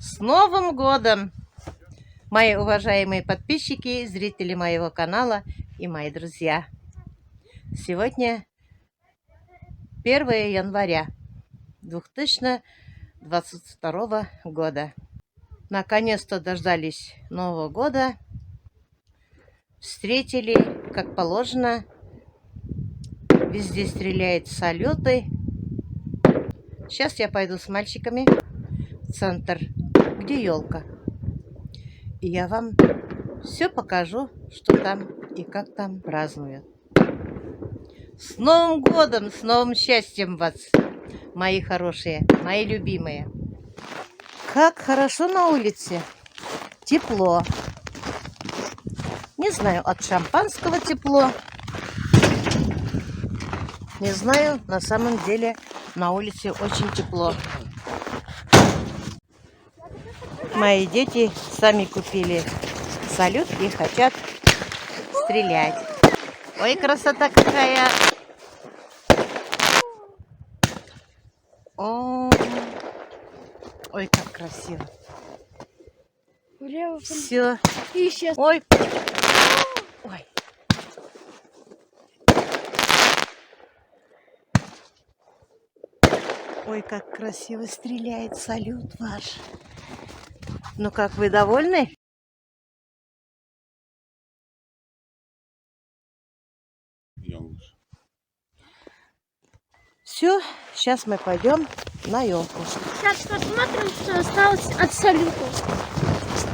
С Новым годом, мои уважаемые подписчики, зрители моего канала и мои друзья. Сегодня 1 января 2022 года. Наконец-то дождались Нового года. Встретили, как положено. Везде стреляют салюты. Сейчас я пойду с мальчиками в центр, где елка. И я вам все покажу, что там и как там празднуют. С Новым годом, с новым счастьем вас, мои хорошие, мои любимые. Как хорошо на улице. Тепло. Не знаю, от шампанского тепло. Не знаю, на самом деле на улице очень тепло. Мои дети сами купили салют и хотят стрелять. Ой, красота какая! О, ой, как красиво! Все. Ой, ой. Ой, как красиво стреляет салют ваш. Ну как, вы довольны? Все, сейчас мы пойдем на елку. Сейчас посмотрим, что осталось от салюта.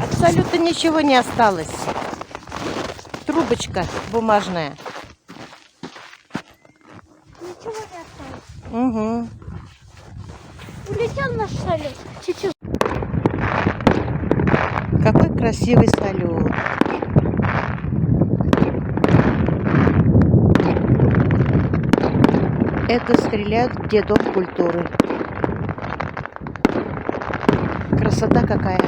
От салюта ничего не осталось. Трубочка бумажная. Ничего не осталось. Угу. Улетел наш салют. Чуть-чуть. Какой красивый салют. Это стреляют где Дом культуры. Красота какая.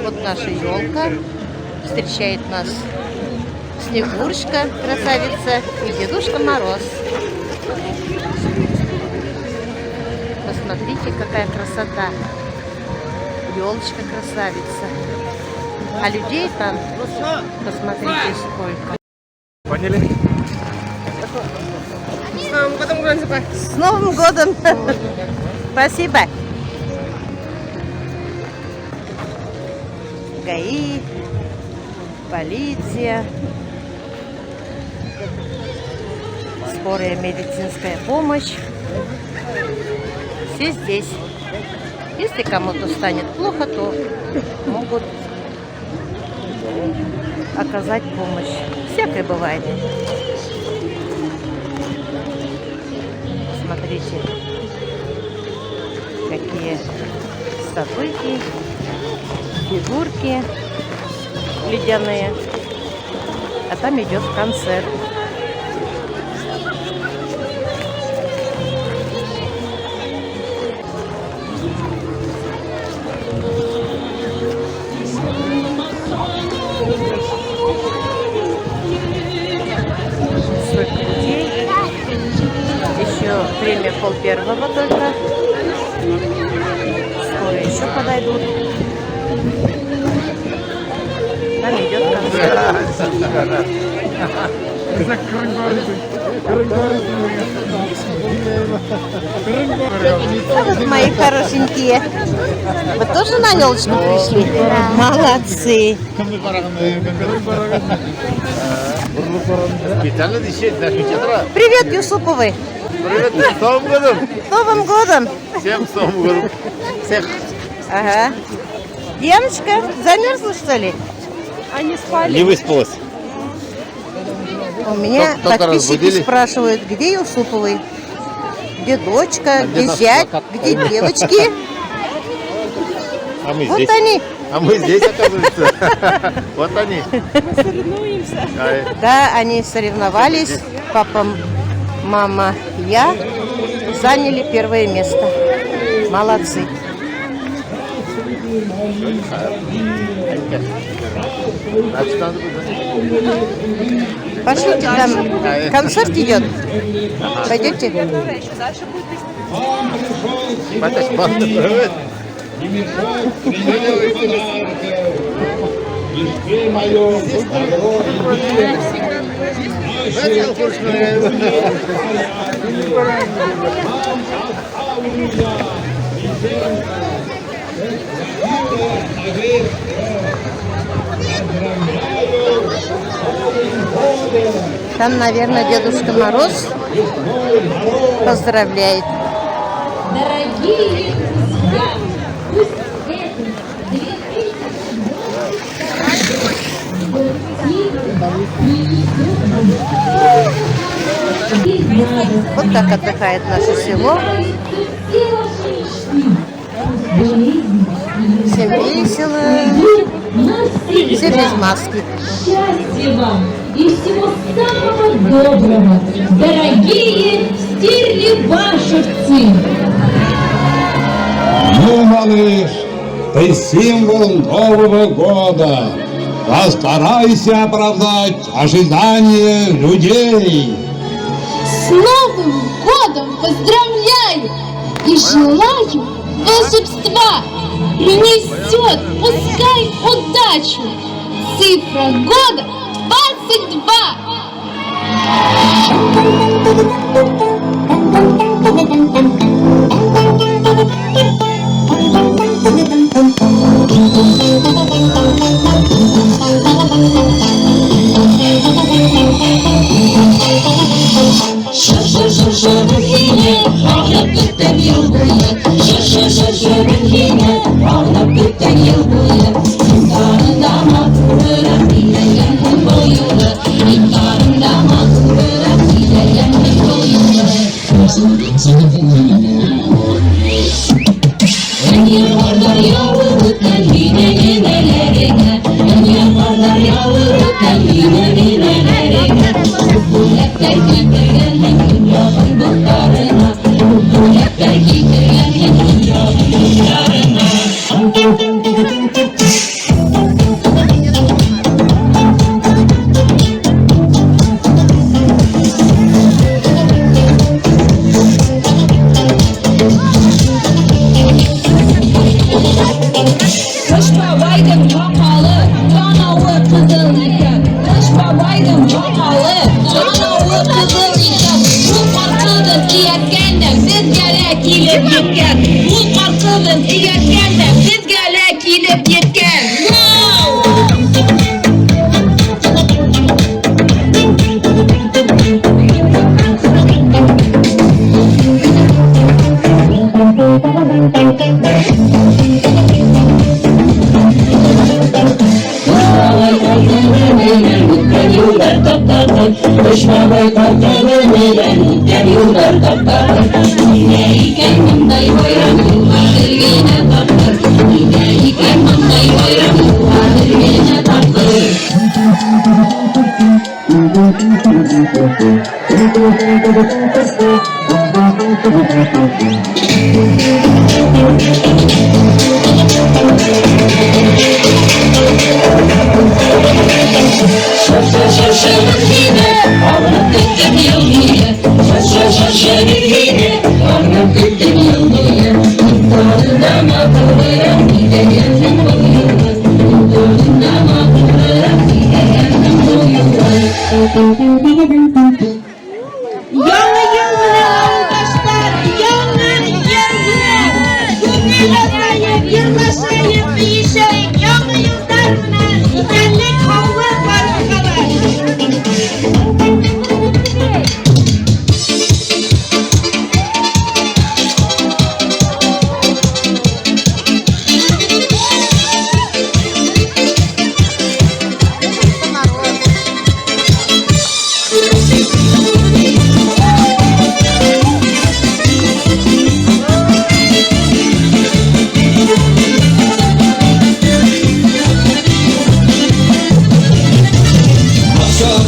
Вот наша елка. Встречает нас Снегурочка, красавица, и Дедушка Мороз. Посмотрите, какая красота. Елочка красавица. А людей там, посмотрите, сколько. Поняли? С Новым годом, Гонзипа! С Новым годом! Спасибо! ГАИ, полиция, скорая медицинская помощь. Все здесь. Если кому-то станет плохо, то могут оказать помощь. Всякое бывает. Смотрите, какие статуйки, фигурки ледяные. А там идет концерт. Столько людей. Еще время 12:30 только. Скоро еще подойдут. Там идет концерт. А вот мои хорошенькие. Вы тоже на елочку пришли? Да. Молодцы. Привет, Юсуповы. Привет, с Новым годом! С Новым годом. Всем с Новым годом! Всех! Ага. Яночка, замерзла, что ли? Они спали. Не выспалась. У меня Только подписчики разбудили. спрашивают, где Юсуповы? Где дочка, где наш зять, плакат? где девочки? А мы Вот здесь. они А мы здесь, оказывается. Вот они. Мы соревнуемся. Да, они соревновались. Папа, мама, я заняли первое место. Молодцы. Значит, надо будет. Пошлите, там концерт идет. Пойдете? Батя, банда, привет. Там, наверное, Дедушка Мороз поздравляет. Дорогие друзья, пусть это 2000 Вот так отдыхает наше село. Всем весело. Все без маски. Счастья вам и всего самого доброго, дорогие стерлибашевцы! Ну, малыш, ты символ Нового года. Постарайся оправдать ожидания людей. С Новым годом поздравляю и желаю волшебства. Принесет, пускай, удачу. Цифра года 22.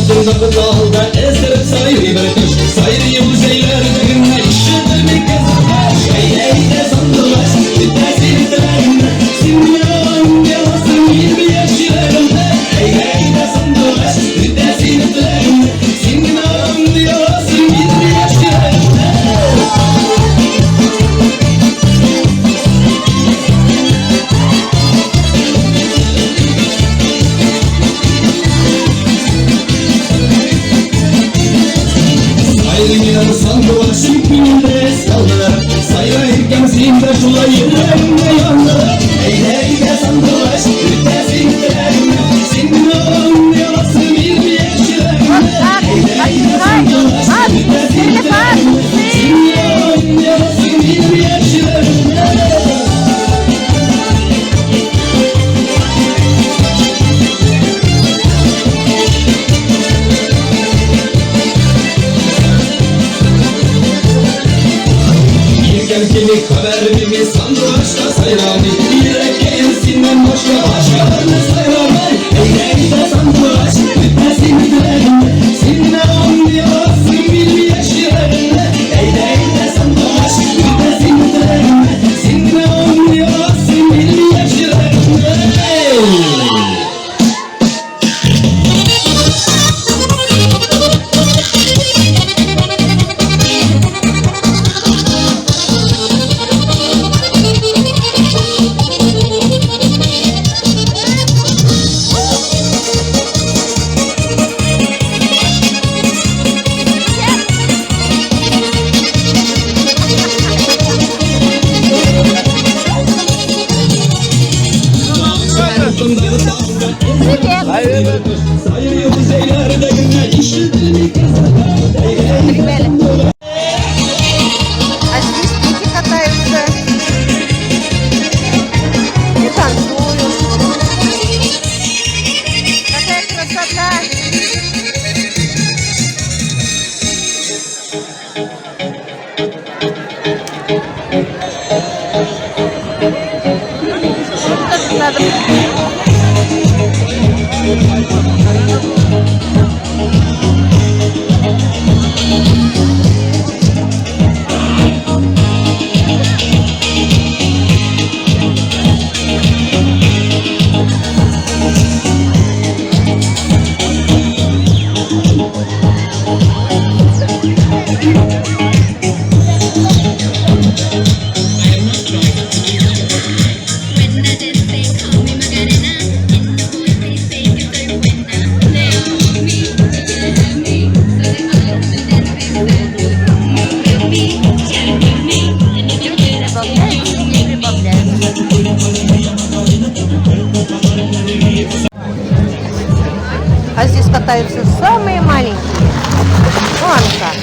altında bu dalda ezerip sayırı bırakır. Sayırı bu şeylerden işidir mi kızlar? Ey de sandılar, bitmezsin trenle. Sinyan yalasın 20 yaşlarında. Ey de sandılar, bitmezsin trenle. Sinyan yalasın 20 yaşlarında. Sayırın sandılar, şükründe saldılar. Sayırken zinde şula yerlerinde yandılar. Ey de sandılar, bitmezsin trenle. Sinyan yalasın 20 yaşlarında. Ey de sandılar, bitmezsin trenle. Sinyan yalasın 20 yaşlarında. Erkelik haberimiz sandı başka sayrami. Direk gelsinler başka başkalarını sayrami. Eyleyde sandı baş bitmesin dilerinde. Sinne anlayasın 20 yaşlarında. Eyleyde sandı baş bitmesin dilerinde. Sinne anlayasın 20 yaşlarında. Sayıyor bu zeylerde günler işidir mi kızlar? А здесь дети катаются и танцуют. Какая красота! А здесь катаются самые маленькие. Вон как.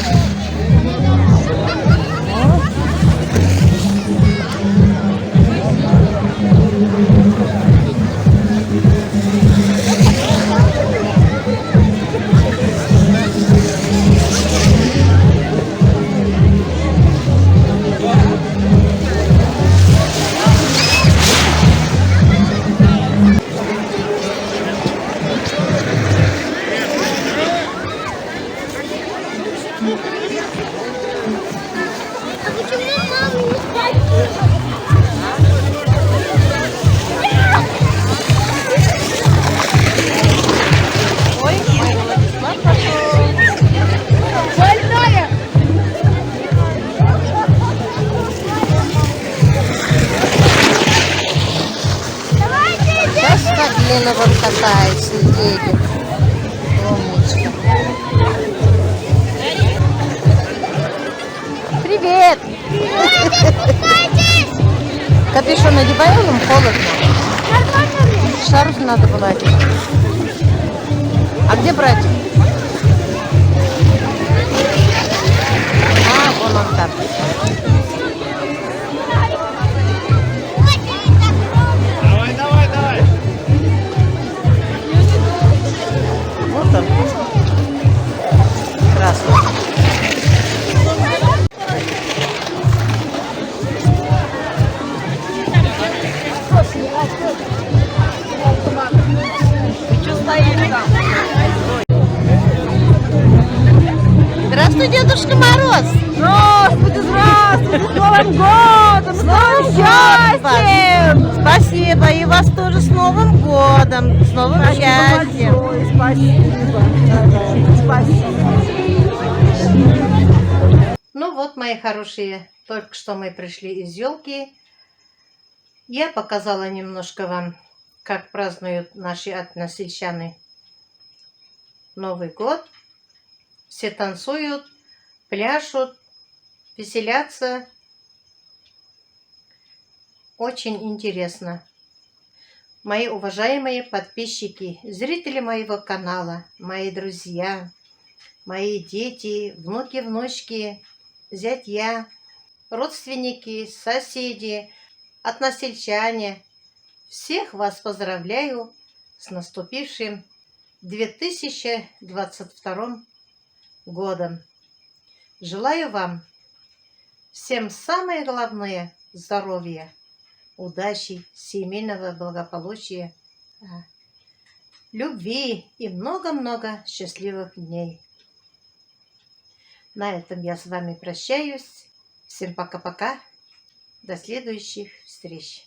Лена вон катается, едет. Умничка. Привет! Капюшон надеваем, нам холодно. Шарф надо было одеть. А где братик? А, вон он там. Вот он. Красный. Ты что стоишь там? Здравствуй, Дедушка Мороз! Здравствуйте, здравствуйте! С Новым годом! С новым счастьем! Спасибо, и вас тоже с Новым годом, с новым счастьем. Спасибо. Спасибо. Ну вот, мои хорошие, только что мы пришли из елки. Я показала немножко вам, как празднуют наши односельчане Новый год. Все танцуют, пляшут, веселятся. Очень интересно. Мои уважаемые подписчики, зрители моего канала, мои друзья, мои дети, внуки, внучки, зятья, родственники, соседи, односельчане. Всех вас поздравляю с наступившим 2022 годом. Желаю вам всем самое главное здоровья, удачи, семейного благополучия, любви и много-много счастливых дней. На этом я с вами прощаюсь. Всем пока-пока. До следующих встреч.